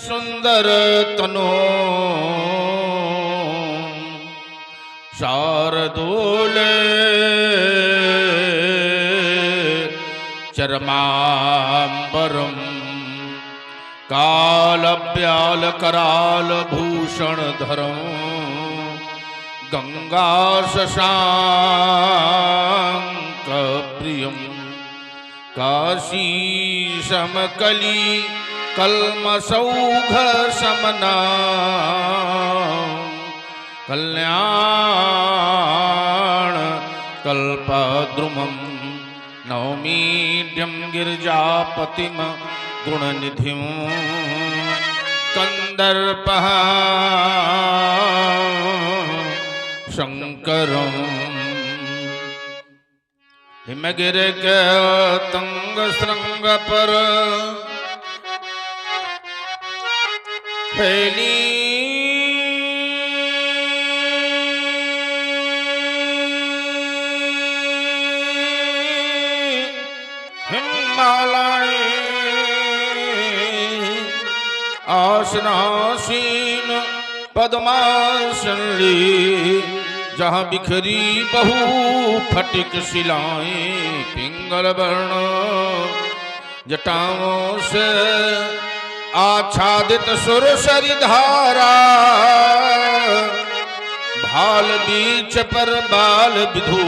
सुंदर तनो शार्दूल चरमांबरम कालव्याल कराल भूषण धरम गंगा शशांक प्रियम काशी समकली कल्मसौघ समना कल्याण कल्पद्रुमं नौमीड्यं गिरिजापतिं गुणनिधिं कंदर्पः शंकरं हिमगिरिके तंग श्रृंग पर फैली हिमालय आसनासीन पद्मासन ली जहाँ बिखरी बहु फटिक शिलाएं पिंगल वर्ण जटाओं से आच्छादित सुरसरी धारा भाल बीच पर बाल विधु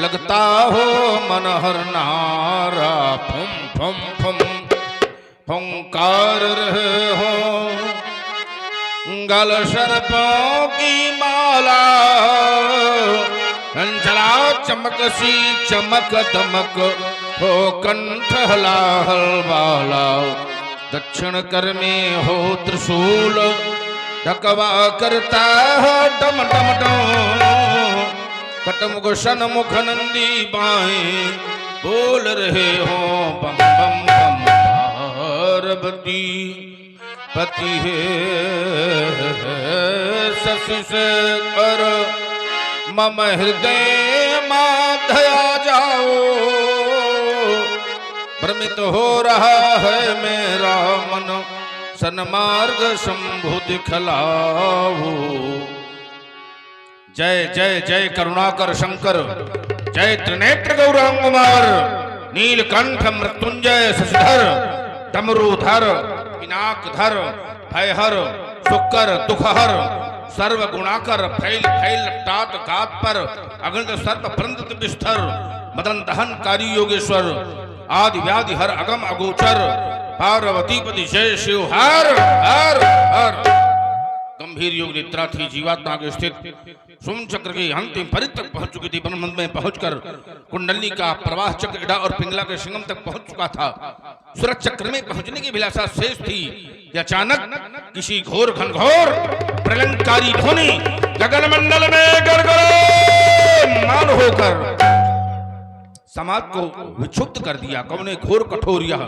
लगता हो मनहर नारा फुम फुम फुम फुंकार रहे हो गल सर्पों की माला चंचला चमक सी चमक दमक हो कंठ हलाहल वाला दक्षिण कर में हो त्रिशूल ढकवा करता है डम डम डम कटमुख सन्मुख नंदी बाएं बोल रहे हो बम बम बम पार्वती पति है शशि शेखर मम हृदय माधया जाओ भ्रमित हो रहा है मेरा मन सन्मार्ग शंभु दिखलाओ। जय जय जय करुणाकर शंकर जय त्रिनेत्र गौरांगमार नीलकंठ मृत्युंजय शशिधर डमरूधर पिनाकधर भयहर सुकर दुखहर सर्व गुणाकर फैल फैल टाट गात पर अगणित सर्प प्रंदित विस्तर मदन दहनकारी योगेश्वर आदि व्याधि हर अगम अगोचर पार्वती पति जय शिव हर हर हर। गंभीर योग निद्रा थी जीवात्मा के स्थित सोम चक्र के अंतिम परित तक पहुंच चुकी थी ब्रह्मांड में पहुंचकर कुंडली का प्रवाह चक्र इड़ा और पिंगला के सिंगम तक पहुंच चुका था। सूरज चक्र में पहुंचने की अभिलाषा शेष थी कि अचानक किसी घोर घनघोर प्रलंकारी ध्वनि गगन मंडल में गड़गड़ान होकर समाज को विक्षुब्ध कर दिया। कौने घोर कठोरिया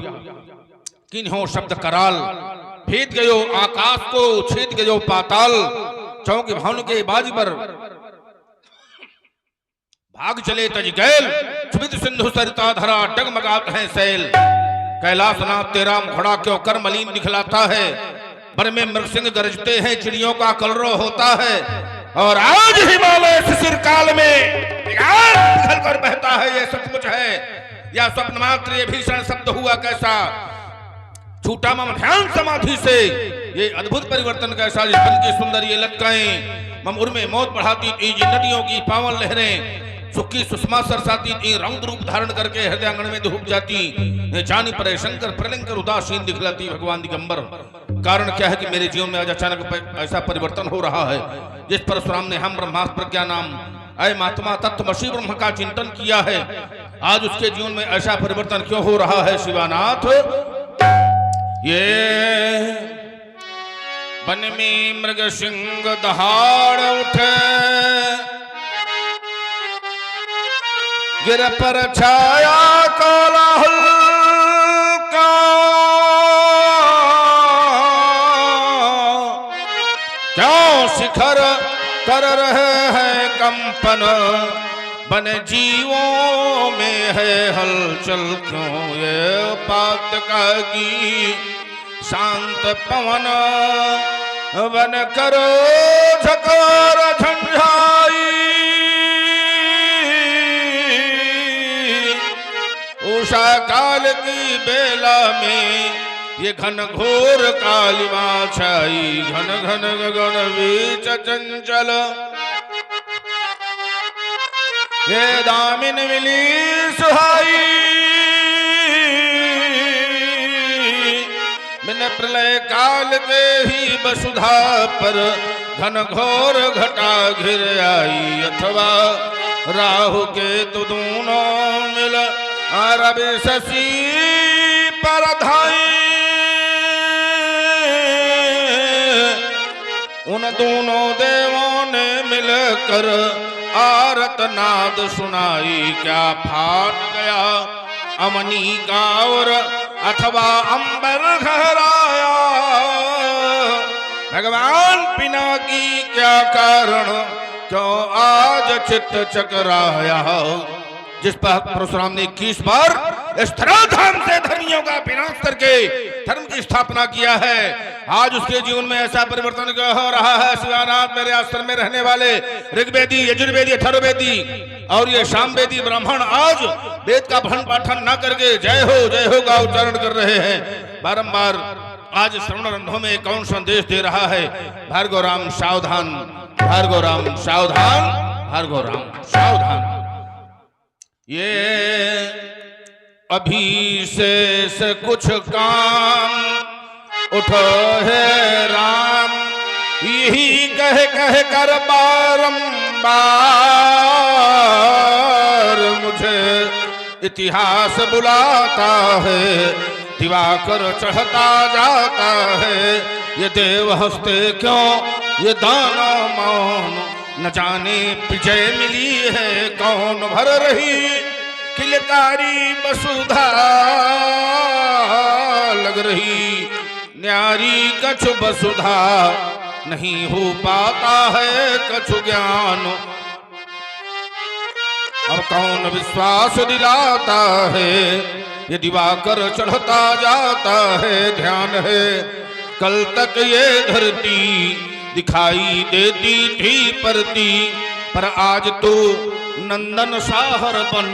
किन्हों शब्द कराल भेद गयो आकाश को छेद गयो पाताल चौके भावन के बाज पर भाग चले तज गैल सुमित सिंधु सरिता धरा डगमगात है सैल कैलाशनाथ तेरा घोड़ा क्यों कर मलिन दिखलाता है बर में मृगसिंह गरजते हैं चिड़ियों का कलरव होता है और आज हिमालय शिशिर काल में पिघल कर बहता है। ये सचमुच है या स्वप्न मात्र ये भीषण शब्द हुआ कैसा छूटा मम ध्यान समाधि से ये अद्भुत परिवर्तन कैसा जिस बन की सुंदर ये लटकाएं मम उर में मौत बढ़ाती थी नदियों की पावन लहरें सुखी सुषमा सरसाती थी रौद्र रूप धारण करके हृदय आंगन में धूप जाती जानी परे शंकर प्रलंकर उदासीन दिखलाती भगवान दिगंबर। कारण क्या है कि मेरे जीवन में आज अचानक ऐसा परिवर्तन हो रहा है जिस परशुराम ने हम ब्रह्मास्त्र प्रज्ञा नाम अय महात्मा तत्वमसी ब्रह्म का चिंतन किया है आज उसके जीवन में ऐसा परिवर्तन क्यों हो रहा है शिवानाथ। ये वन में मृग सिंह दहाड़ उठे गिर पर छाया कोलाहल का क्यों शिखर कर रहे हैं कंपन बन जीवों में है हलचल क्यों ये पात की शांत पवन वन करो झकार झंझाई। उषा काल की बेला में ये घन घोर कालिमा छाई। घन घन गगन बीच चंचल ये दामिन मिली सुहाई। बिन प्रलय काल के ही वसुधा पर घन घोर घटा घिर आई। अथवा राहु के तु दोनों मिल रवि शशि पर धाई। उन दोनों देवों ने मिलकर आरत नाद सुनाई। क्या फाट गया अमनी का और अथवा अंबर घहराया। भगवान पिनाकी क्या कारण क्यों आज चित्त चकराया। जिस पर परशुराम ने 21 बार इस धराधाम से धर्मियों का विनाश करके धर्म की स्थापना किया है, आज उसके जीवन में ऐसा परिवर्तन हो रहा है। शिवानाथ मेरे आश्रम में रहने वाले ऋग्वेदी, यजुर्वेदी, अथर्ववेदी और ये सामवेदी ब्राह्मण आज वेद का पठन पाठन न करके जय हो का उच्चारण कर रहे हैं बारंबार। आज श्रवण रंधों में कौन संदेश दे रहा है? भार्गव राम सावधान, भार्गव राम सावधान, भार्गव राम सावधान। ये अभी शेष कुछ काम उठो है राम। यही कह कर बारंबार मुझे इतिहास बुलाता है। दिवाकर चढ़ता जाता है। ये देव हंसते क्यों ये दाना मौन। न जाने विजय मिली है कौन भर रही किलकारी वसुधा लग रही। न्यारी कछु वसुधा नहीं हो पाता है कछु ज्ञान। अब कौन विश्वास दिलाता है ये दिवाकर चढ़ता जाता है। ध्यान है कल तक ये धरती दिखाई देती थी परती, पर आज तो नंदन साहर बन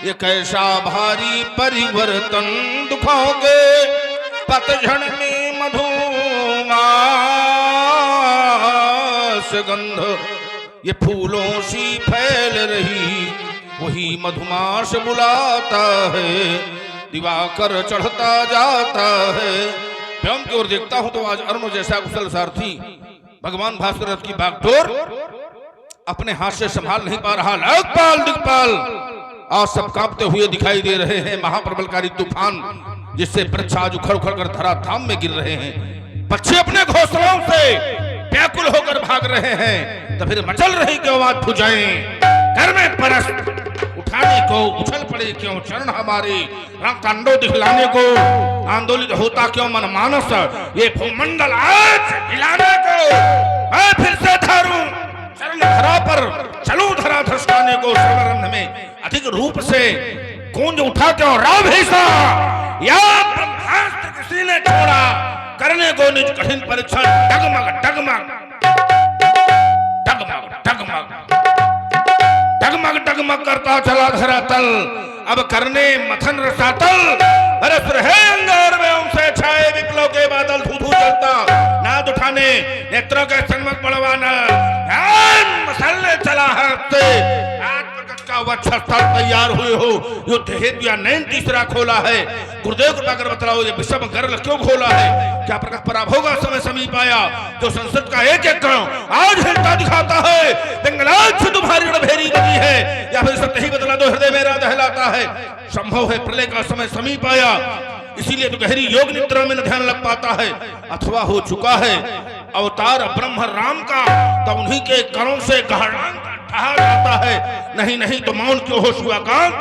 ये कैसा भारी परिवर्तन। दुखों के पतझड़ में मधुमास गंध ये फूलों सी फैल रही। वही मधुमास बुलाता है। दिवाकर चढ़ता जाता है। व्योम की ओर देखता हूं तो आज अरुण जैसा कुशल सारथी भगवान भास्कर रथ की बागडोर अपने हाथ से संभाल नहीं पा रहा। लोकपाल दिक्पाल आज सब कांपते हुए दिखाई दे रहे हैं। महाप्रबलकारी तूफान जिससे वृक्ष आज उखड़ उखड़ कर धराधाम में गिर रहे हैं। बच्चे अपने घोंसलों से व्याकुल होकर भाग रहे हैं। तो फिर मचल रही क्यों आवाज भुजाएं। घर में परस उठाने को उछल पड़े क्यों चरण हमारे। राम तांडव दिखलाने को आंदोलित होता क्यों मन मानस। ये भूमंडल आज हिलाने को मैं फिर से धारूं चरण धरा पर चलूं धरा धसकाने को। श्रवण में अधिक रूप से गूंज उठा क्यों राभीसा। या ब्रह्मास्त्र किसी ने छोड़ा करने को निज कठिन परीक्षण। डगमग डगमग डगमग डगमग डगमग डगमग करता चला धरातल। अब करने मथन रसातल बरस रहे अंगार में उनसे छाए विप्लव के बादल। धू धू चलता नाद उठाने नेत्रों के संगमक बलवाना। मसलने चला हाथ से का वक्षस्थल तैयार हुए हो। युद्ध हेतु या नैन तीसरा खोला है। गुरुदेव कृपा कर बतलाओ ये विषम गर्ल क्यों खोला है। क्या प्रकट पराभव का समय समीप आया जो संसद का एक एक कण आज हिलता दिखाता है। बंगलाज से तुम्हारी रणभेरी बनी है या फिर सत्य ही बदला दो हृदय मेरा दहलाता है। संभव है प्रलय का समय समीप आया इसीलिए तो गहरी योग निद्रा में न ध्यान लग पाता है। अथवा हो चुका है अवतार ब्रह्म राम का तो उन्हीं के करों से गहरान कहा जाता है। नहीं नहीं तो मौन क्यों हो शिवाकांत।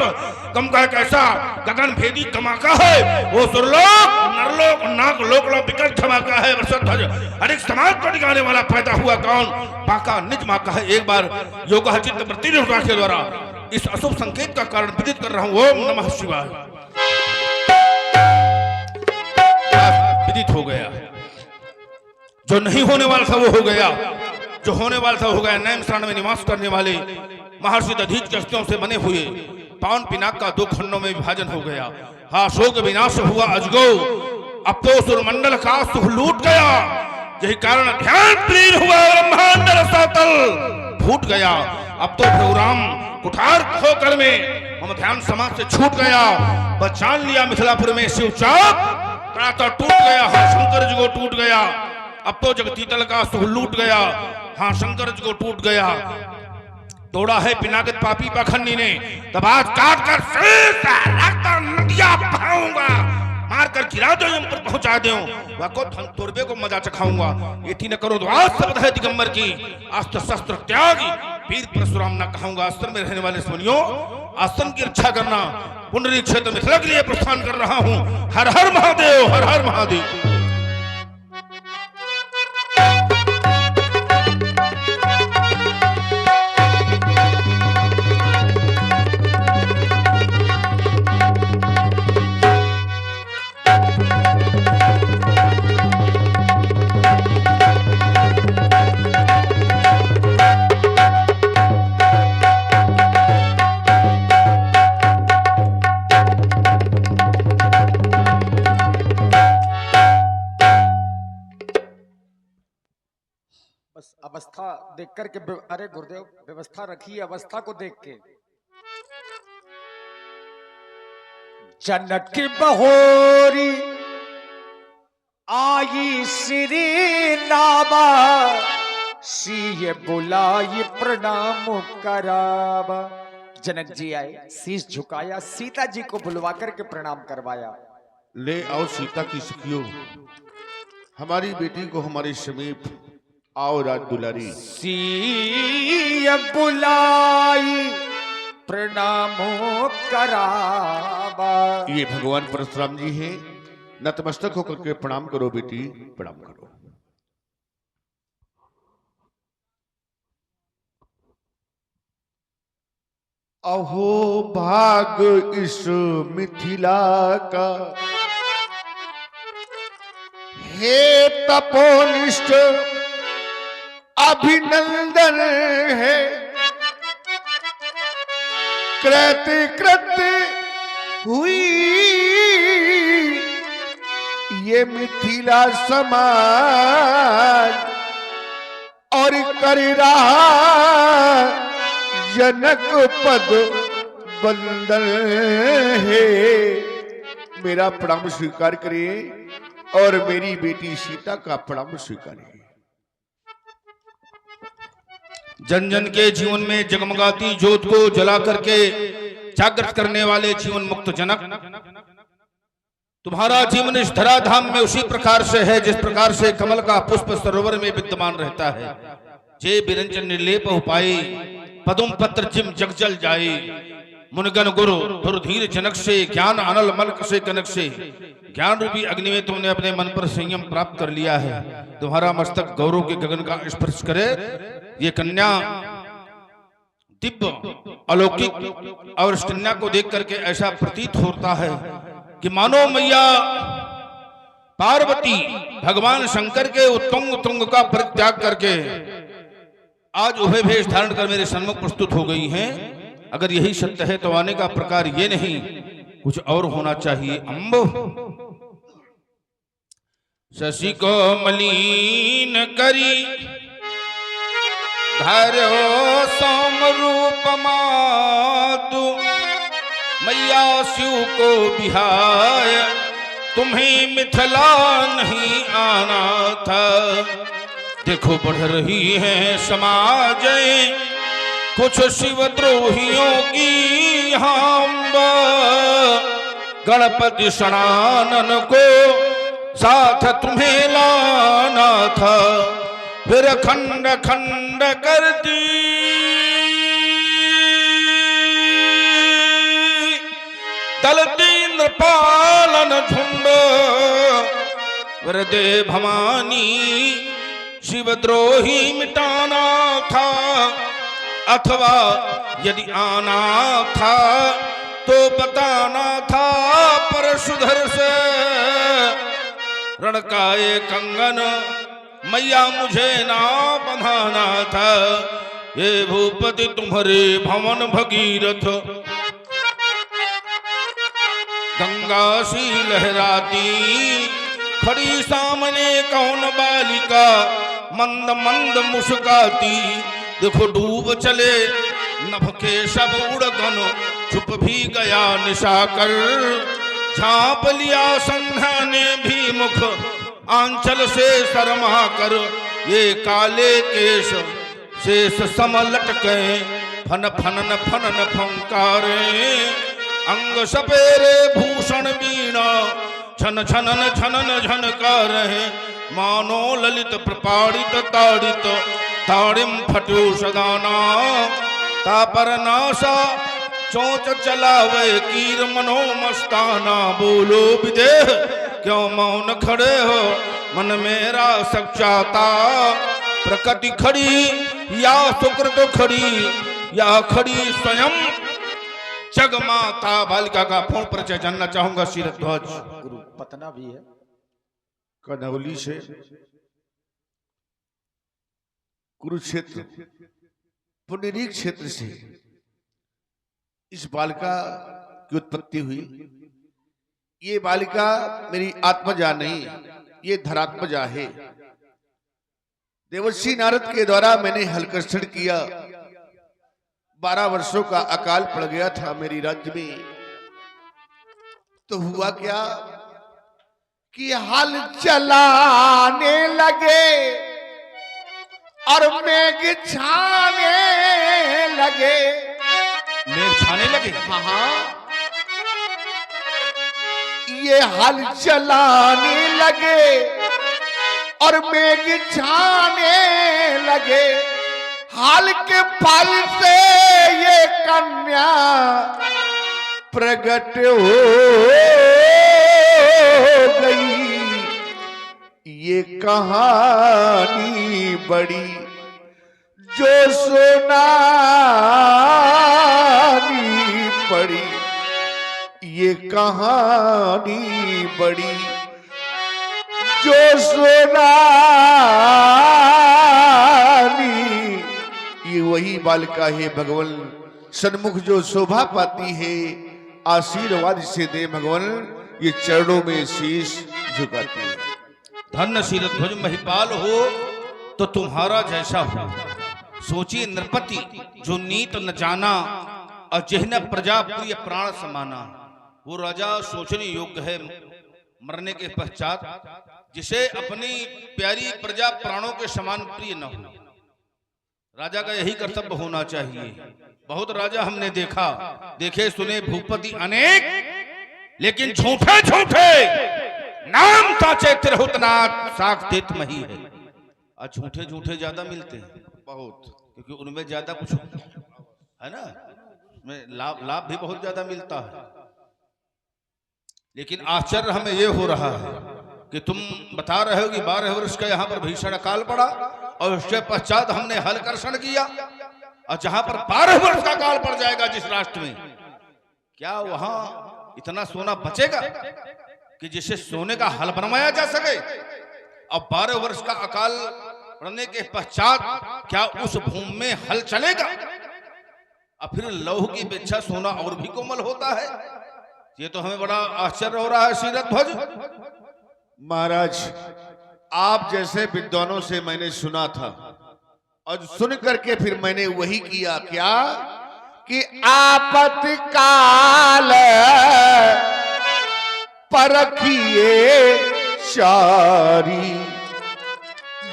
कम का कैसा गगन भेदी धमाका है। वो सुरलोक नरलोक नाग लोक विकट धमाका है। ध्वज अनेक समाज को दिखाने वाला पैदा हुआ कौन। बाका निज माका है। एक बार योग चित्त वृत्ति के द्वारा इस अशुभ संकेत का कारण विदित कर रहा हूं। ओम नमः शिवाय। विदित हो गया। जो नहीं होने वाला था वो हो गया, जो होने वाला था हो गया। नैम शरण में निवास करने वाले महर्षि दधीच के अस्थियों से बने हुए पावन पिनाक का 2 खंडों में विभाजन हो गया। हाँ, शोक विनाश हुआ अजगो, अब तो सुरमंडल का सुख लूट गया। यही कारण ध्यान प्लीन हुआ ब्रह्मांड रसातल फूट गया। अब तो भगवान कुठार होकर में हम ध्यान समाज से छूट गया। बचान लिया मिथिलापुर में शिव चाप, प्रातः टूट गया। हाँ, शंकर जी को टूट गया। अब तो जगतीतल का सुख लूट गया। हाँ, शंकर जी को टूट गया। तोड़ा है पिनाकित पापी पाखंडी ने, तब आज काट कर नदिया बहाऊंगा, मार कर गिरा दो यम पर पहुंचा दो, वाको धन तोरबे को मजा चखाऊंगा। ये थी न करो द्वास शब्द है दिगंबर की, अस्त्र शस्त्र त्यागी वीर परशुराम न कहूंगा। आश्रम में रहने वाले सुनियो, आश्रम की रक्षा करना। पुंडरीक क्षेत्र मिथिला के लिए प्रस्थान कर रहा हूं। हर हर महादेव, हर हर महादेव। बस अवस्था देख करके, अरे गुरुदेव व्यवस्था रखी अवस्था को देख के। जनक बहोरी आई श्री नामा, सीय बुलाई प्रणाम करावा। जनक जी आए, शीश झुकाया, सीता जी को बुलवा करके प्रणाम करवाया। ले आओ सीता की सखियों, हमारी बेटी को हमारे समीप आओ राज दुलारी। सीय बुलाई प्रणामो करावा। ये भगवान परशुराम जी हैं, नतमस्तक होकर के प्रणाम करो बेटी, प्रणाम करो। अहो भाग इस मिथिला का, हे तपोनिष्ठ अभिनंदन है। कृत्य कृत्य हुई ये मिथिला समाज, और कर रहा जनक पद बंदन है। मेरा प्रणाम स्वीकार करिए और मेरी बेटी सीता का प्रणाम स्वीकारिए। जन जन के जीवन में जगमगाती ज्योत को जला करके जागृत करने वाले जीवन मुक्त जनक, तुम्हारा जीवन इस धराधाम में उसी प्रकार से है जिस प्रकार से कमल का पुष्प सरोवर में विद्यमान रहता है। जे बिरंजन निर्लेप उपाय, पदुम पत्र जिम जगजल जाए। मुनगन गुरु धुरधीर जनक से, ज्ञान अनल मलक से कनक से। ज्ञान रूपी अग्नि में तुमने अपने मन पर संयम प्राप्त कर लिया है। तुम्हारा मस्तक गौरव के गगन का स्पर्श करे। ये कन्या दिव्य अलौकिक और इस कन्या को देख करके ऐसा प्रतीत होता है कि मानो मैया पार्वती भगवान शंकर के उत्तुंग तुंग का परित्याग करके आज उभय भेष धारण कर मेरे सन्मुख प्रस्तुत हो गई हैं। अगर यही सत्य है तो आने का प्रकार ये नहीं, कुछ और होना चाहिए। अम्बो शशि को मलिन करी धरो सोम रूप मातु, मैया शिव को बिहाय तुम्हें मिथिला नहीं आना था। देखो बढ़ रही है समाज कुछ शिवद्रोहियों की हम, गणपति शनानन को साथ तुम्हें लाना था। फिर खंड खंड कर दी दलती नृपालन झुंड, वरदे भवानी शिवद्रोही मिटाना था। अथवा यदि आना था तो बताना था परशुधर से, रण का ये कंगन मैया मुझे ना बंधाना था। ये भूपति तुम्हारे भवन भगीरथ, गंगा सी लहराती खड़ी सामने कौन बालिका, मंद मंद मुस्काती। देखो डूब चले नभ के सब उड़गन, छुप भी गया निशाकर। झांप लिया संध्या ने भी मुख, आंचल से शर्मा कर। ये काले केश शेष सम लटके, फन फनन फनन फंकारे। अंग सपेरे भूषण वीणा, छन छनन छनन झनकार है। मानो ललित प्रपाड़ित ताड़ित, ताड़िम फटो सदाना। तापर नासा चोंच चलावे, कीर मनो मस्ताना। बोलो विदेह क्यों मौन खड़े हो, मन मेरा सब चाहता। प्रकृति खड़ी या सुकृत खड़ी, या खड़ी स्वयं जगमाता। बालिका का पूर्ण परिचय जानना चाहूंगा शीरध्वज। गुरु पतना भी है। कनौली से कुरुक्षेत्र पुंडरीक क्षेत्र से इस बालिका की उत्पत्ति हुई। ये बालिका मेरी आत्मजा नहीं, ये धरात्मजा है। देवर्षि नारद के द्वारा मैंने हलकर्षण किया। 12 वर्षों का अकाल पड़ गया था मेरी राज्य में। तो हुआ क्या कि हल चलाने लगे और मेघ छाने लगे। मेघ छाने लगे? हाँ, ये हल चलाने लगे और मेघ छाने लगे। हाल के फल से ये कन्या प्रकट हो गई। ये कहानी बड़ी जो सुनानी पड़ी। ये कहानी बड़ी जो सुनानी। ये वही बालिका है भगवान सन्मुख जो शोभा पाती है। आशीर्वाद से दे भगवान, ये चरणों में शीश झुकाती है। धन्य शीरध्वज महिपाल हो तो तुम्हारा जैसा हो। सोचिए नृपति जो नीत न जाना, और जिहने प्रजा प्रिय प्राण समाना। वो राजा सोचने योग्य है मरने के पश्चात, जिसे अपनी प्यारी प्रजा प्राणों के समान प्रिय न हो। राजा का यही कर्तव्य होना चाहिए। बहुत राजा हमने देखे सुने भूपति अनेक, लेकिन झूठे झूठे नाम ताचे तिरहुतनाथ साख देत मही है। और झूठे झूठे ज्यादा मिलते हैं बहुत, क्योंकि उनमें ज्यादा कुछ है ना, में लाभ भी बहुत ज्यादा मिलता है। लेकिन आश्चर्य हमें यह हो रहा है कि तुम बता रहे हो कि 12 वर्ष का यहाँ पर भीषण अकाल पड़ा, और उसके पश्चात हमने हलकर्षण किया। और जहां पर 12 वर्ष का काल पड़ जाएगा जिस राष्ट्र में, क्या वहां इतना सोना बचेगा कि जिसे सोने का हल बनवाया जा सके? अब 12 वर्ष का अकाल पड़ने के पश्चात क्या उस भूमि में हल चलेगा? और फिर लौह की अपेक्षा सोना और भी कोमल होता है। ये तो हमें बड़ा आश्चर्य हो रहा है शीरध्वज। महाराज, आप जैसे विद्वानों से मैंने सुना था, और सुन करके फिर मैंने वही किया। क्या कि आपत्तिकाल परखिए सारी,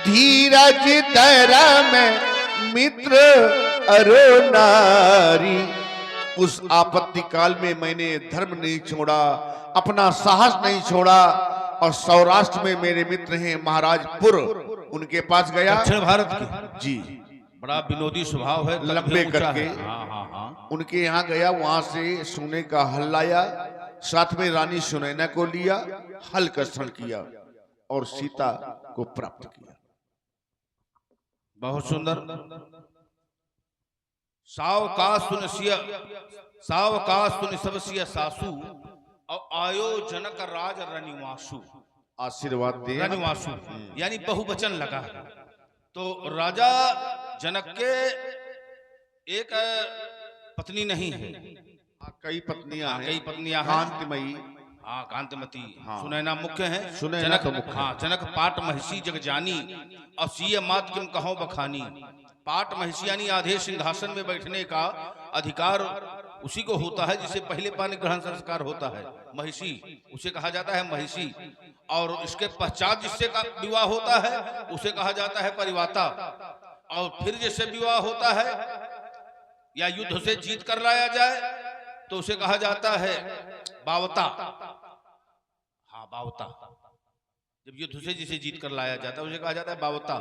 धीरज धर्म मित्र अरो नारी। उस आपत्ति काल में मैंने धर्म नहीं छोड़ा, अपना साहस नहीं छोड़ा, और सौराष्ट्र में मेरे मित्र हैं महाराज पुर, उनके पास गया। दक्षिण भारत की जी, बड़ा विनोदी स्वभाव है, लंबे करके उनके यहाँ गया। वहां से सोने का हल लाया, साथ में रानी सुनैना को लिया, हल कर्षण किया और सीता को प्राप्त किया। बहुत सुंदर। सावकाश सुन सबसिय सासु, और आयो जनक राज रनिवासु। आशीर्वाद दिए। रनुवासु यानी बहुवचन लगा है। तो राजा जनक के एक पत्नी नहीं है, कई पत्नियां हैं, कई पत्नियां हैं। कांतिमयी, हाँ कांतिमती, हाँ। सुनैना मुख्य है। सुनैना जनक तो मुख्य है। हाँ जनक पाट महिषी जग जानी और सीय मात किम कहो बखानी। पाट महिषी यानी आधे सिंहासन में बैठने का अधिकार उसी को होता है जिसे पहले पानी ग्रहण संस्कार होता है। महिषी उसे कहा जाता है महिषी, और इसके पश्चात जिससे का विवाह होता है उसे कहा जाता है परिवाता, और फिर जिससे विवाह होता है या युद्ध से जीत कर लाया जाए तो उसे कहा जाता है बावता। हाँ बावता, जब युद्ध से जिसे जीत कर लाया जाता है उसे कहा जाता है बावता।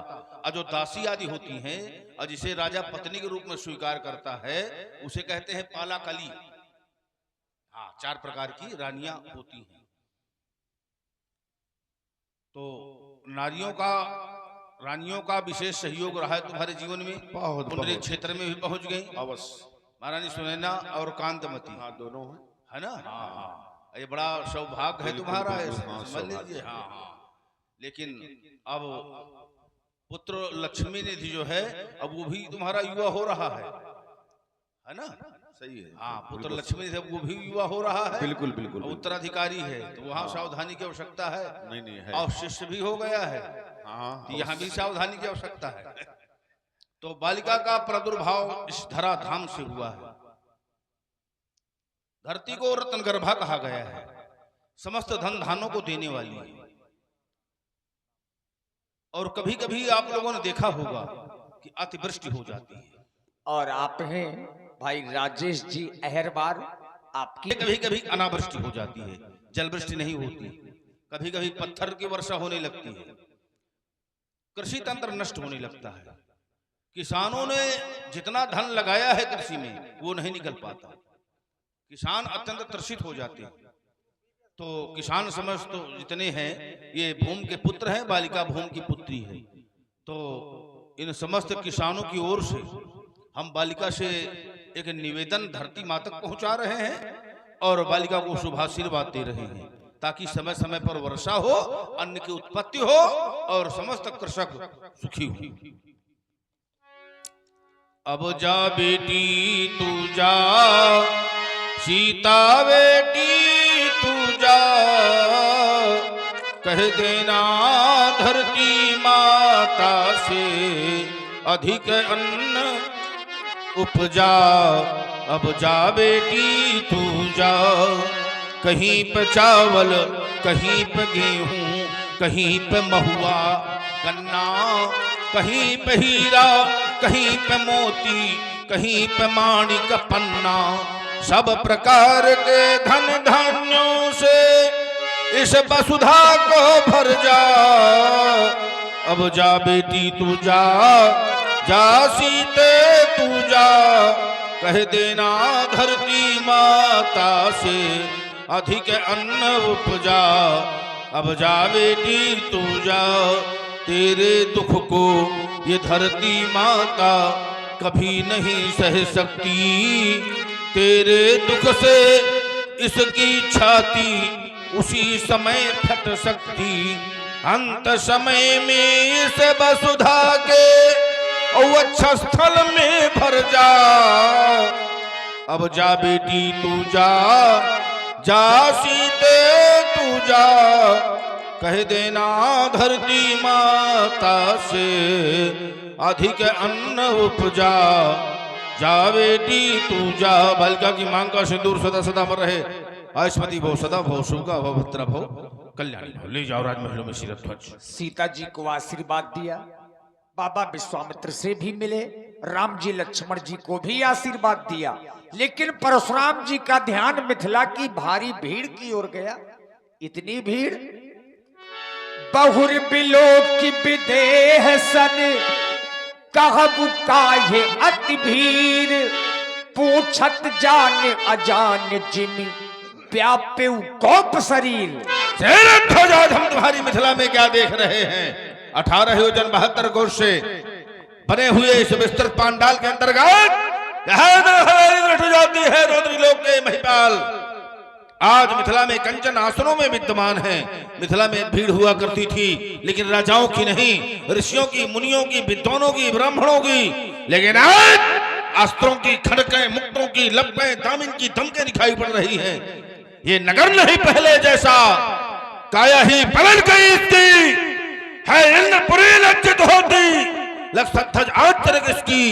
और जो दासी आदि होती हैं और जिसे राजा पत्नी के रूप में स्वीकार करता है उसे कहते हैं पालाकली। हाँ 4 प्रकार की रानियां होती हैं। तो रानियों का विशेष सहयोग रहा है तुम्हारे जीवन में, बहुत पुंडरीक क्षेत्र में भी पहुंच गई। अवश्य। महारानी सुनैना और कांतमती, हाँ दोनों हैं। है ना। हाँ हाँ, ये बड़ा सौभाग्य है तुम्हारा, समझ लीजिए। हाँ हाँ, लेकिन अब पुत्र लक्ष्मी निधि जो है अब वो भी तुम्हारा युवा हो रहा है ना। सही है। हाँ पुत्र लक्ष्मी निधि वो भी युवा हो रहा है। बिल्कुल बिल्कुल। उत्तराधिकारी है तो वहाँ सावधानी की आवश्यकता है। नहीं है। और शिष्य भी हो गया है, हाँ यहाँ भी सावधानी की आवश्यकता है। तो बालिका का प्रादुर्भाव इस धरा धाम से हुआ है। धरती को रत्न गर्भा कहा गया है, समस्त धन धानों को देने वाली है। और कभी कभी आप लोगों ने देखा होगा कि अतिवृष्टि हो जाती है। और आप हैं भाई राजेश जी अहरबार, आपकी कभी कभी अनावृष्टि हो जाती है, जलवृष्टि नहीं होती। कभी कभी पत्थर की वर्षा होने लगती है, कृषि तंत्र नष्ट होने लगता है। किसानों ने जितना धन लगाया है कृषि में वो नहीं निकल पाता, किसान अत्यंत त्रसित हो जाते हैं। तो किसान समझ तो जितने हैं ये भूमि के पुत्र हैं, बालिका भूमि की पुत्री है। तो इन समस्त किसानों की ओर से हम बालिका से एक निवेदन धरती माता तक पहुंचा रहे हैं और बालिका को शुभाशीर्वाद दे रहे हैं, ताकि समय समय पर वर्षा हो, अन्न की उत्पत्ति हो और समस्त कृषक सुखी हो। अब जा बेटी तू जा, सीता बेटी तू जा, कह देना धरती माता से अधिक अन्न उपजा। अब जा बेटी तू जा, कहीं पे चावल, कहीं पे गेहूं, कहीं पे महुआ गन्ना, कहीं पे हीरा, कहीं पे मोती, कहीं पे माणिक पन्ना, सब प्रकार के धन धान्यों से इस वसुधा को भर जा। अब जा बेटी तू जा, जा सीते तू जा, कह देना धरती माता से अधिक अन्न उपजा। अब जा बेटी तू जा, तेरे दुख को ये धरती माता कभी नहीं सह सकती, तेरे दुख से इसकी छाती उसी समय फट सकती। अंत समय में इस वसुधा के वक्षस्थल में भर जा। अब जा बेटी तू जा, जा सीते तू जा, कह देना धरती माता से अधिक अन्न उपजा। जा बेटी तू जा। बालिका की मांग का सिंदूर सदा सदा अमर रहे। आयुष्मती भव, सदा भव, शुभा भव, भद्रा भव, कल्याणी भव। ले जाओ राजमहलों में सिर ध्वज। सीता जी को आशीर्वाद दिया, बाबा विश्वामित्र से भी मिले, राम जी लक्ष्मण जी को भी आशीर्वाद दिया। लेकिन परशुराम जी का ध्यान मिथिला की भारी भीड़ की ओर गया। इतनी भीड़, बहुर बिलो की विदेह सन, कहबु काहे अति भीड़, पूछत जान अजान जिन व्यापे कोप शरीर। हम तुम्हारी मिथिला में क्या देख रहे हैं? 18 योजन 72 कोष से बने हुए इस विस्तृत पांडाल के अंतर्गत जाती है रुद्रलोक के महिपाल आज मिथिला में कंचन आसनों में विद्यमान है। मिथिला में भीड़ हुआ करती थी, लेकिन राजाओं की नहीं, ऋषियों की, मुनियों की, विद्वानों की, ब्राह्मणों की। लेकिन आज अस्त्रों की खड़कें, मुक्तों की लपटें, दामिन की धमकें दिखाई पड़ रही हैं। ये नगर नहीं पहले जैसा, काया ही बदल गई इसकी, है इंद्रपुरी लज्जित होती, लक्षध्वज आश्चर्य इसकी।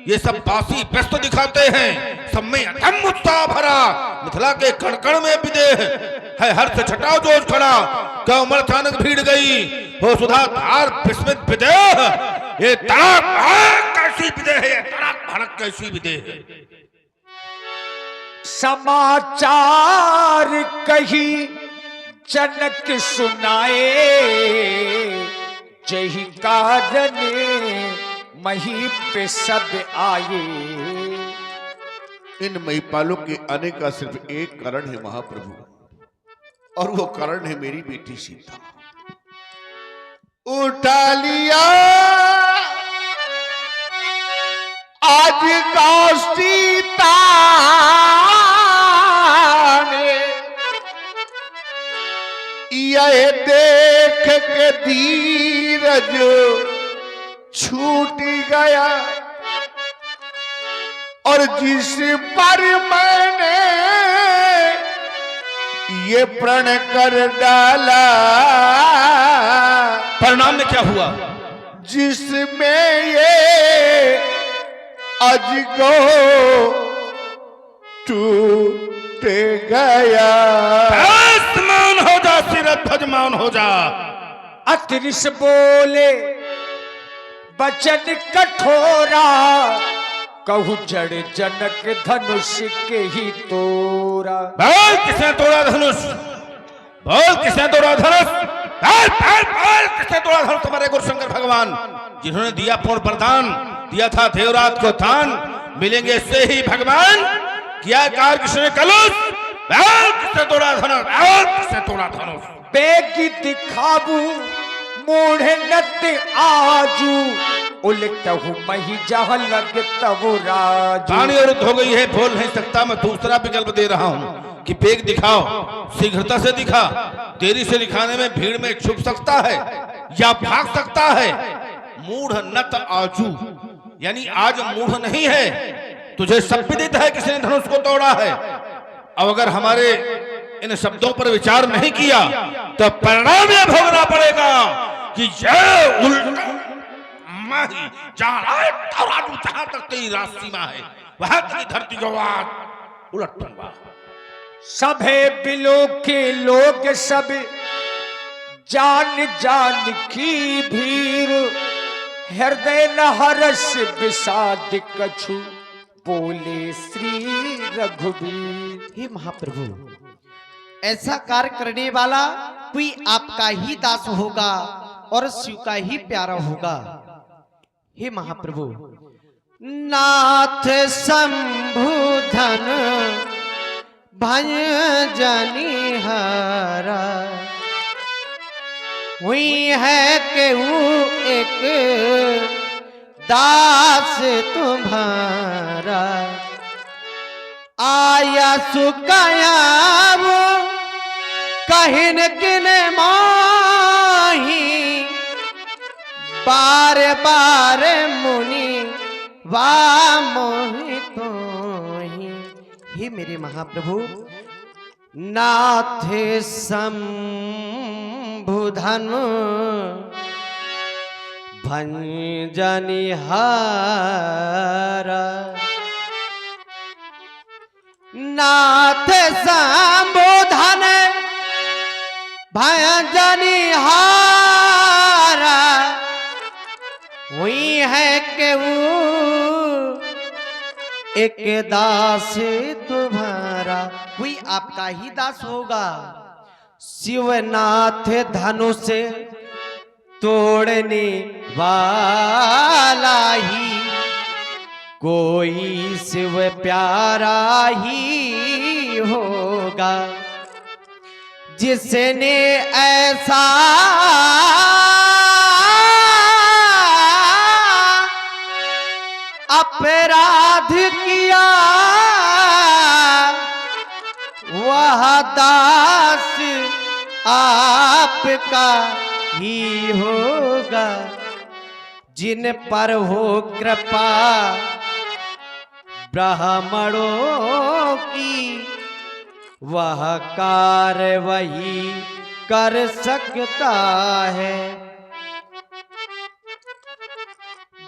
ये सब बासी व्यस्त दिखाते हैं, सब में अधम उत्साह भरा। मिथिला के कण में विदेह है, हर्ष छटाओ जोश खड़ा। कमर अचानक भीड़ गई, हो सुधा धार विस्मित विदेह। ये तड़ाक भड़क कैसी विदेह है, तड़ाक भड़क कैसी विदेह है। समाचार कही जनक सुनाए, जही कारण मही पे सब आए। इन महिपालों के आने का सिर्फ एक कारण है महाप्रभु, और वो कारण है मेरी बेटी सीता। उठा लिया आज का सीता ने, यह देख के धीरज छूट गया, और जिस पर मैंने ये प्रण कर डाला, परिणाम में क्या हुआ? जिसमें ये अजगो टूट गया। मान हो जा सिरध्वज, मान हो जा। अतरिस बोले बचन कठोरा, कहू जड़ जनक धनुष के ही तोड़ा। बोल किसने तोड़ा धनुष, बोल किसने तोड़ा धनुष, बोल बोल बोल किसने तोड़ा धनुष? तुम्हारे गुरुशंकर भगवान, जिन्होंने दिया पूर्ण वरदान, दिया था देवरात को दान, मिलेंगे से ही भगवान। किया कार किसने कलुष, बोल किसने तोड़ा धनुष, बोल किसने तोड़ा धनुष? बेगी दिखाबू मूढ़ नत आजू, उलटहु मही जहाँ लगे तब राजू। वाणी अवरुद्ध हो गई है, बोल नहीं सकता। मैं दूसरा विकल्प दे रहा हूँ कि वेग दिखाओ, शीघ्रता से दिखा। देरी से दिखाने में भीड़ में छुप सकता है या भाग सकता है। मूढ़ नत आजू, यानी आज मूढ़ नहीं है, तुझे सब विदित है किसने धनुष को तोड़ा है। अब अगर हमारे इन शब्दों पर विचार नहीं किया तो परिणाम यह भोगना पड़ेगा कि यह उल्टा माही जहां तक तेरी राज सीमा है, वहां तक धरती को उलट दूंगा। सभे बिलो के लोग सब जान जान की भीड़, हृदय न हर्ष विषाद कछु, बोले श्री रघुवीर। हे महाप्रभु, ऐसा कार्य करने वाला कोई आपका ही दास होगा और शिव का ही प्यारा होगा। हे महाप्रभु, नाथ शंभुधन भंजनी हरा, हुई है के एक दास तुम्हारा। आया सुकाया वो कहिन किन माही, बार बार मुनि वा मोहित ही। हे मेरे महाप्रभु, नाथ शंभुधन भंजनि हारा, नाथ शंभुधन भंजनि हारा, हुई है के एक दास तुम्हारा। कोई आपका ही दास होगा। शिवनाथ धनुष तोड़ने वाला ही, कोई शिव प्यारा ही होगा। जिसने ऐसा अपराध किया, वह दास आपका ही होगा, जिन पर हो कृपा ब्राह्मणों की, वह कार्य वही कर सकता है।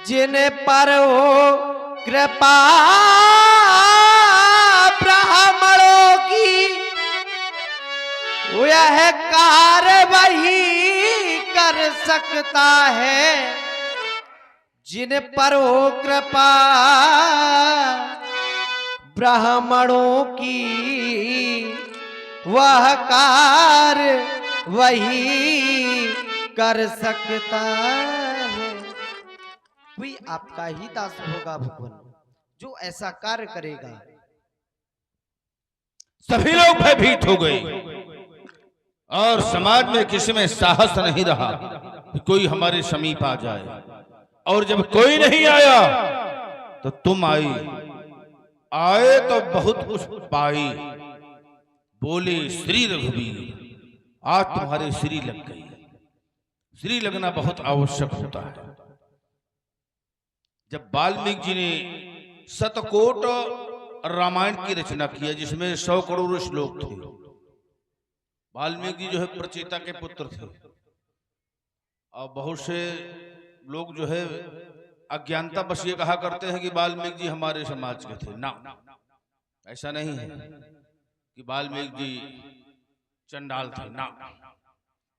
जिन पर हो कृपा ब्राह्मणों की, वह कार्य वही कर सकता है। जिन पर हो कृपा ब्राह्मणों की, वह कार्य वही कर सकता है। कोई आपका ही दास होगा भगवान, जो ऐसा कार्य करेगा। सभी लोग भयभीत हो गए और समाज में किसी में साहस नहीं रहा कि कोई हमारे समीप आ जाए। और जब कोई नहीं आया तो तुम आई, आए तो बहुत कुछ पाई। बोले श्री रघुवीर, आज तुम्हारे श्री लग गई। श्री लगना बहुत आवश्यक होता है। जब वाल्मीकि जी ने शतकोट रामायण की रचना किया, जिसमें 100 करोड़ श्लोक थे, वाल्मीकि जो है प्रचेता के पुत्र थे। और बहुत से लोग जो है अज्ञानता बस ये कहा करते हैं कि वाल्मीकि जी हमारे समाज के थे। ना, ऐसा नहीं है कि वाल्मीकि जी चंडाल थे। ना,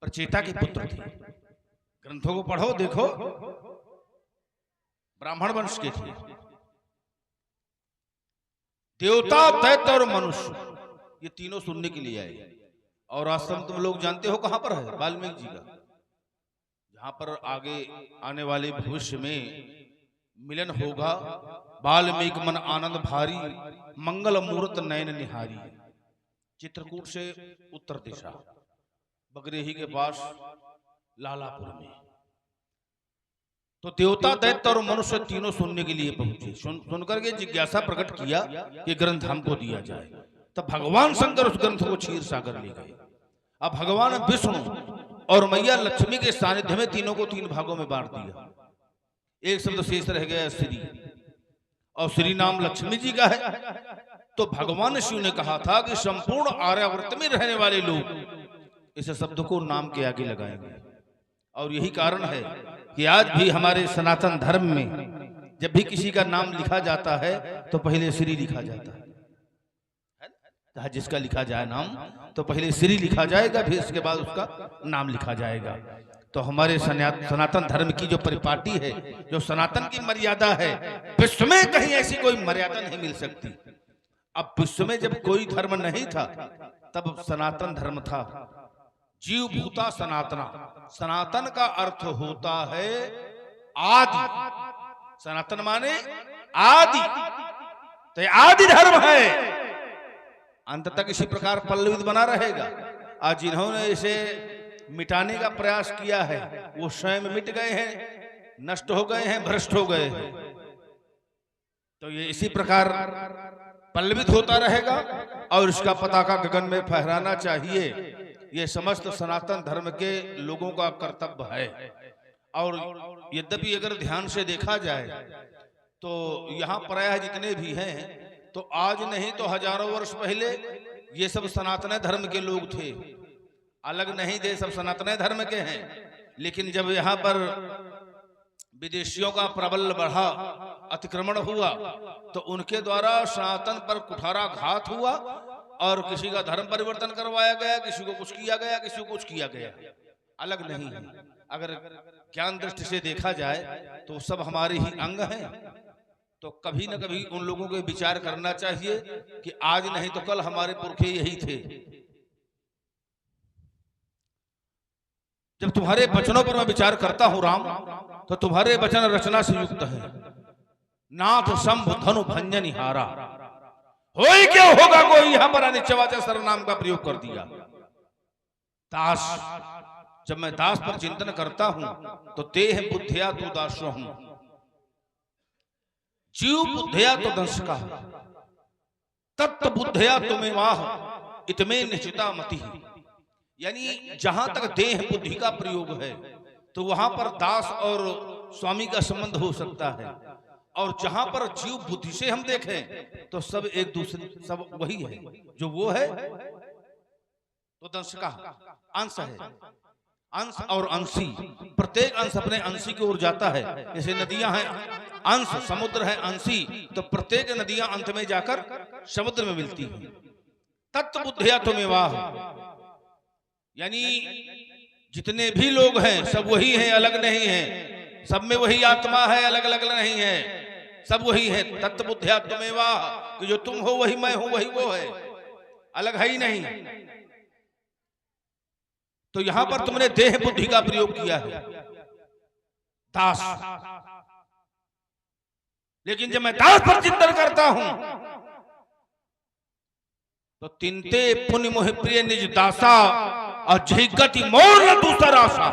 प्रचेता के पुत्र थे। ग्रंथों को पढ़ो, देखो, ब्राह्मण वंश के थे। देवता, दैत्य और मनुष्य, ये तीनों सुनने के लिए आए। और आश्रम तुम लोग जानते हो कहां पर है? वाल्मीकि जी का, जहां पर आगे आने वाले भविष्य में मिलन होगा। वाल्मीकि मन आनंद भारी, मंगल मूर्त नयन निहारी। चित्रकूट से उत्तर दिशा, बगरेही के पास लालापुर में। तो देवता, दैत्य और मनुष्य तीनों सुनने के लिए पहुंचे। सुनकर के जिज्ञासा प्रकट किया कि ग्रंथ हमको दिया जाए। तब भगवान शंकर उस ग्रंथ को क्षीर सागर ले गए। अब भगवान विष्णु और मैया लक्ष्मी के सानिध्य में तीनों को 3 भागों में बांट दिया। एक शब्द शेष रह गया श्री, और श्री नाम लक्ष्मी जी का है। तो भगवान शिव ने कहा था कि संपूर्ण आर्यावर्त में रहने वाले लोग इस शब्द को नाम के आगे लगाएंगे। और यही कारण है कि आज भी हमारे सनातन धर्म में जब भी किसी का नाम लिखा जाता है तो पहले श्री लिखा जाता है। जिसका लिखा जाए नाम तो पहले श्री लिखा जाएगा, फिर उसके बाद उसका नाम लिखा जाएगा। तो हमारे सनातन धर्म की जो परिपाटी है, जो सनातन की मर्यादा है, विश्व में कहीं ऐसी कोई मर्यादा नहीं मिल सकती। अब विश्व में जब कोई धर्म नहीं था तब सनातन धर्म था। जीव भूता सनातना, सनातन का अर्थ होता है आदि। सनातन माने आदि, तो आदि धर्म है, अंत तक इसी प्रकार पल्लवित बना रहेगा। आज जिन्होंने इसे मिटाने का प्रयास किया है वो स्वयं मिट गए हैं, नष्ट हो गए हैं, भ्रष्ट हो गए हैं। तो ये इसी प्रकार पल्लवित होता रहेगा और इसका पताका गगन में फहराना चाहिए। ये समस्त सनातन धर्म के लोगों का कर्तव्य है। और यद्यपि अगर ध्यान से देखा जाए तो यहाँ प्रायः जितने भी हैं तो आज नहीं तो हजारों वर्ष पहले ये सब सनातन धर्म के लोग थे। अलग नहीं थे, सब सनातन धर्म के हैं। लेकिन जब यहाँ पर विदेशियों का प्रबल बढ़ा, अतिक्रमण हुआ, तो उनके द्वारा सनातन पर कुठारा घात हुआ और किसी का धर्म परिवर्तन करवाया गया, किसी को कुछ किया गया, किसी को कुछ किया गया। अलग नहीं है। अगर ज्ञान दृष्टि से देखा जाए तो सब हमारे ही अंग हैं। तो कभी न कभी उन लोगों को विचार करना चाहिए कि आज नहीं तो कल हमारे पुरखे यही थे। जब तुम्हारे वचनों पर मैं विचार करता हूं राम, तो तुम्हारे वचन रचना से युक्त है। नाथ शंभु धनु भंजनिहारा, हो ही क्या होगा कोई यहां पर अनिच्चवाचा सर्वनाम का प्रयोग कर दिया। दास, जब मैं दास पर चिंतन करता हूं तो देह बुद्धिया तू दासो हूं, जीव बुद्धिया तो दंश का, तत्व बुद्धिया तुम्हें वाह, इतमे निश्चिता मति, यानी जहां तक देह बुद्धि का प्रयोग है तो वहां पर दास और स्वामी का संबंध हो सकता है, और जहां पर जीव बुद्धि से हम देखें तो सब एक दूसरे, सब वही है जो वो है, तो दंश का अंश है। अंश और अंशी, प्रत्येक अंश अपने अंशी की ओर जाता है। जैसे नदियां हैं अंश, समुद्र है अंशी, तो प्रत्येक नदियां अंत में जाकर समुद्र में मिलती हैं। तत्व बुद्धिया तुम्हें वाह, यानी जितने भी लोग हैं सब वही हैं, अलग नहीं है। सब में वही आत्मा है, अलग अलग नहीं है, सब वही है। तत्व बुद्धिया तुम्हें वाह, कि जो तुम हो वही मैं हूं, वही वो है, अलग है ही नहीं। तो यहां पर तुमने देह बुद्धि का प्रयोग किया है दास, लेकिन जब मैं दास पर चिंतन करता हूं तो तिनते पुण्य मोह प्रिय निज दासा, और जही गति मोर न दूसरा आशा।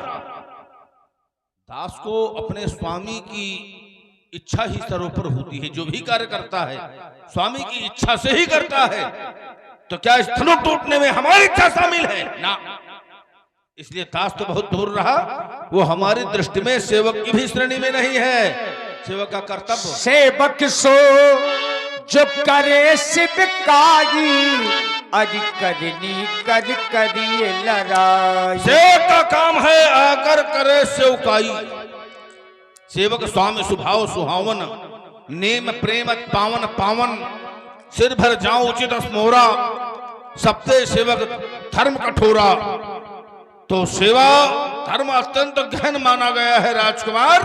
दास को अपने स्वामी की इच्छा ही सरोपर होती है। जो भी कार्य करता है स्वामी की इच्छा से ही करता है। तो क्या इस धनुष टूटने में हमारी इच्छा शामिल है? ना। इसलिए दास तो बहुत दूर रहा, वो हमारी दृष्टि में सेवक की भी श्रेणी में नहीं है। सेवक का कर्तव्य, सेवक सो जो करे शिवकाई, अरि करनी कर करिए लड़ाई। सेवक का काम है आकर करे सेवकाई। सेवक स्वामी स्वभाव सुहावन, नेम प्रेम पावन पावन, सिर भर जाऊं उचित मोरा, सप्ते सेवक धर्म कठोरा। तो सेवा धर्म अत्यंत गहन माना गया है राजकुमार,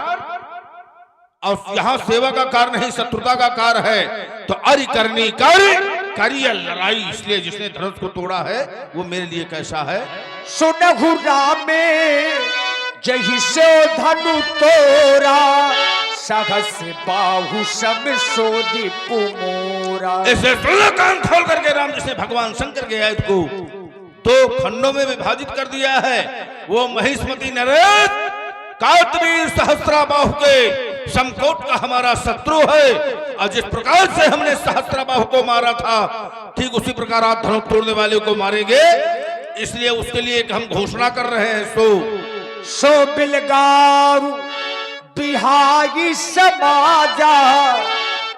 और यहाँ सेवा का कार्य नहीं शत्रुता का कार्य है। तो अरि करनी करिए लड़ाई। इसलिए जिसने धनुष को तोड़ा है वो मेरे लिए कैसा है? सुनहु रामे जही से धनु तोरा, सहस बाहु सम सोदी पुमोरा। ऐसे कान खोल करके राम जी ने भगवान शंकर के आयुध को दो खंडों में विभाजित कर दिया है। वो महिष्मति नरेश कातवीर सहस्त्राबाहु के समकोट का हमारा शत्रु है, और जिस प्रकार से हमने सहस्त्राबाहु को मारा था ठीक उसी प्रकार आप धनुष तोड़ने वाले को मारेंगे। इसलिए उसके लिए हम घोषणा कर रहे हैं, सो बिलगाव बिहारी समाजा,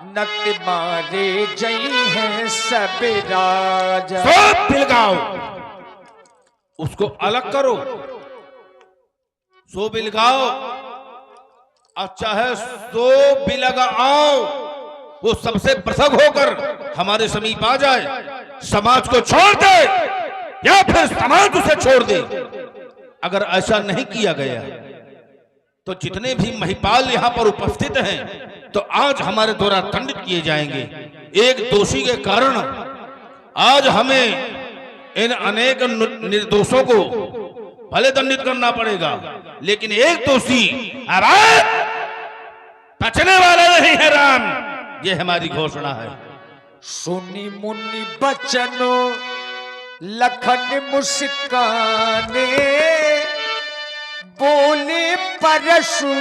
नत मारे जई है सब राजा। सो बिलगाव, उसको अलग करो। सो बिलगाओ, अच्छा है सो बिलग आओ, वो सबसे पृथक होकर हमारे समीप आ जाए। समाज को छोड़ दे या फिर समाज उसे छोड़ दे। अगर ऐसा नहीं किया गया तो जितने भी महिपाल यहां पर उपस्थित हैं तो आज हमारे द्वारा दंडित किए जाएंगे। एक दोषी के कारण आज हमें इन अनेक निर्दोषों को भले दंडित करना पड़ेगा, लेकिन एक दोषी बचने वाला नहीं है राम, ये हमारी घोषणा है। सुनी मुनि बचनो लखन मुस्काने, बोले परशु